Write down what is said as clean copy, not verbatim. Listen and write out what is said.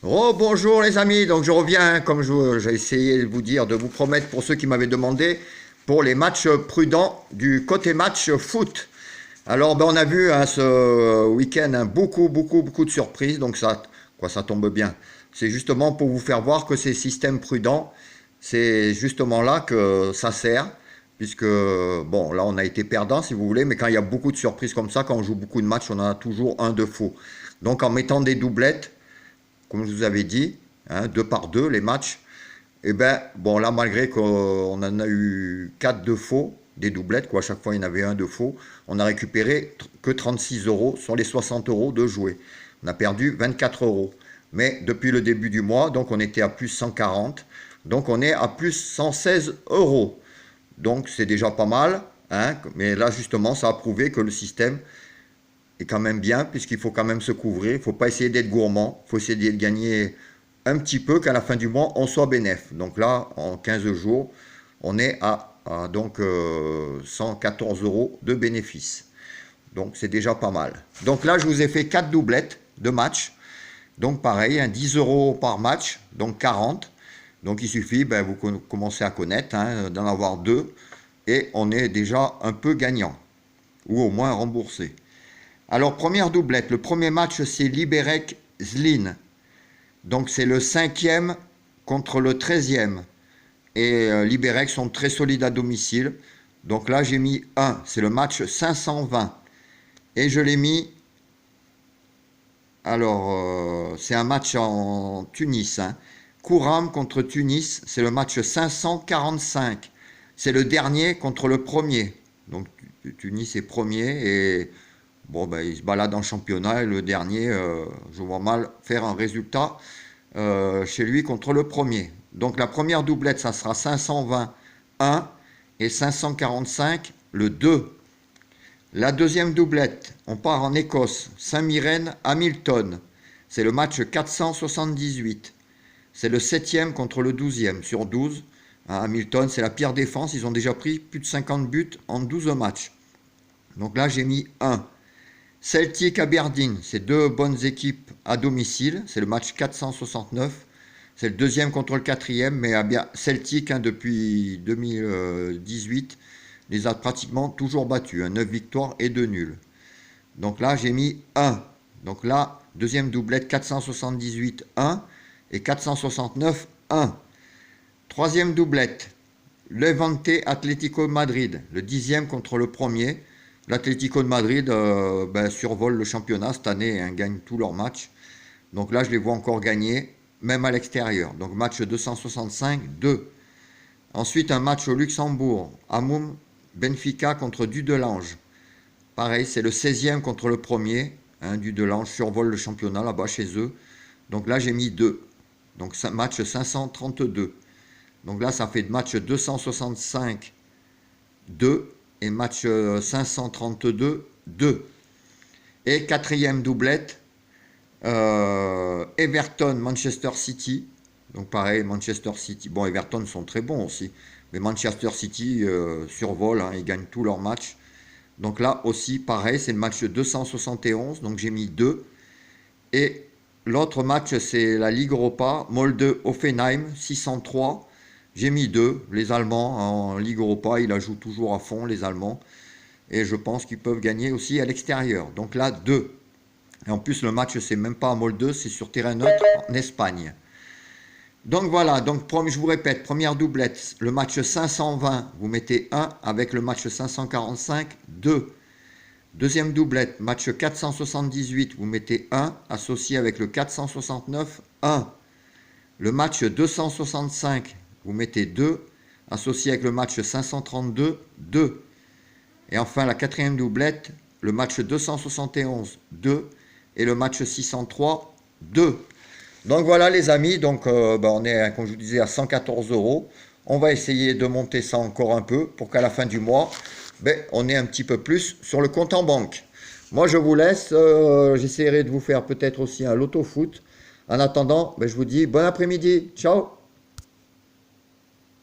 Bonjour les amis, donc je reviens, comme j'ai essayé de vous dire, de vous promettre pour ceux qui m'avaient demandé, pour les matchs prudents du côté match foot. Alors on a vu ce week-end beaucoup de surprises, donc ça tombe bien. C'est justement pour vous faire voir que ces systèmes prudents, c'est justement là que ça sert, puisque bon là on a été perdant si vous voulez, mais quand il y a beaucoup de surprises comme ça, quand on joue beaucoup de matchs, on en a toujours un de faux. Donc en mettant des doublettes, comme je vous avais dit, deux par deux les matchs, et ben bon là malgré qu'on en a eu 4 de faux, des doublettes, quoi, à chaque fois il y en avait un de faux, on a récupéré que 36 euros sur les 60 euros de jouer. On a perdu 24 euros. Mais depuis le début du mois, donc on était à plus 140, donc on est à plus 116 euros. Donc c'est déjà pas mal, mais là justement ça a prouvé que le système est quand même bien, puisqu'il faut quand même se couvrir. Il ne faut pas essayer d'être gourmand. Il faut essayer de gagner un petit peu, qu'à la fin du mois, on soit bénéf. Donc là, en 15 jours, on est à donc 114 euros de bénéfice. Donc c'est déjà pas mal. Donc là, je vous ai fait 4 doublettes de match. Donc pareil, 10 euros par match, donc 40. Donc il suffit, vous commencez à connaître, d'en avoir deux. Et on est déjà un peu gagnant. Ou au moins remboursé. Alors, première doublette. Le premier match, c'est Liberec Zlin. Donc, c'est le 5e contre le 13e. Et Liberec sont très solides à domicile. Donc là, j'ai mis 1. C'est le match 520. Et je l'ai mis... Alors, c'est un match en Tunis. Kouram contre Tunis, c'est le match 545. C'est le dernier contre le premier. Donc, Tunis est premier et... Bon, il se balade en championnat et le dernier, je vois mal faire un résultat chez lui contre le premier. Donc la première doublette, ça sera 520, 1 et 545, le 2. La deuxième doublette, on part en Écosse, Saint-Mirren, Hamilton. C'est le match 478. C'est le 7e contre le 12e sur 12. Hamilton, c'est la pire défense. Ils ont déjà pris plus de 50 buts en 12 matchs. Donc là, j'ai mis 1. Celtic Aberdeen, c'est deux bonnes équipes à domicile. C'est le match 469. C'est le deuxième contre le quatrième, mais Celtic, depuis 2018, les a pratiquement toujours battus. 9 victoires et 2 nuls. Donc là, j'ai mis 1. Donc là, deuxième doublette, 478, 1 et 469, 1. Troisième doublette, Levante Atlético Madrid, le 10e contre le premier. L'Atlético de Madrid survole le championnat cette année, gagne tous leurs matchs. Donc là, je les vois encore gagner, même à l'extérieur. Donc match 265, 2. Ensuite, un match au Luxembourg. Hamoum Benfica contre Dudelange. Pareil, c'est le 16e contre le premier. Dudelange survole le championnat là-bas chez eux. Donc là, j'ai mis 2. Donc match 532. Donc là, ça fait match 265, 2. Et match 532, 2. Et quatrième doublette, Everton, Manchester City. Donc pareil, Manchester City. Bon, Everton sont très bons aussi. Mais Manchester City survole, ils gagnent tous leurs matchs. Donc là aussi, pareil, c'est le match 271. Donc j'ai mis 2. Et l'autre match, c'est la Ligue Europa, Molde-Hoffenheim, 603. J'ai mis 2. Les Allemands en Ligue Europa, ils la jouent toujours à fond, les Allemands. Et je pense qu'ils peuvent gagner aussi à l'extérieur. Donc là, 2. Et en plus, le match, c'est même pas à Molde, c'est sur terrain neutre en Espagne. Donc voilà, donc je vous répète, première doublette, le match 520, vous mettez 1 avec le match 545, 2. Deuxième doublette, match 478, vous mettez 1 associé avec le 469, 1. Le match 265, vous mettez 2, associé avec le match 532, 2. Et enfin, la quatrième doublette, le match 271, 2. Et le match 603, 2. Donc voilà les amis, donc on est, comme je vous disais, à 114 euros. On va essayer de monter ça encore un peu pour qu'à la fin du mois, on ait un petit peu plus sur le compte en banque. Moi, je vous laisse. J'essaierai de vous faire peut-être aussi un loto foot. En attendant, je vous dis bon après-midi. Ciao.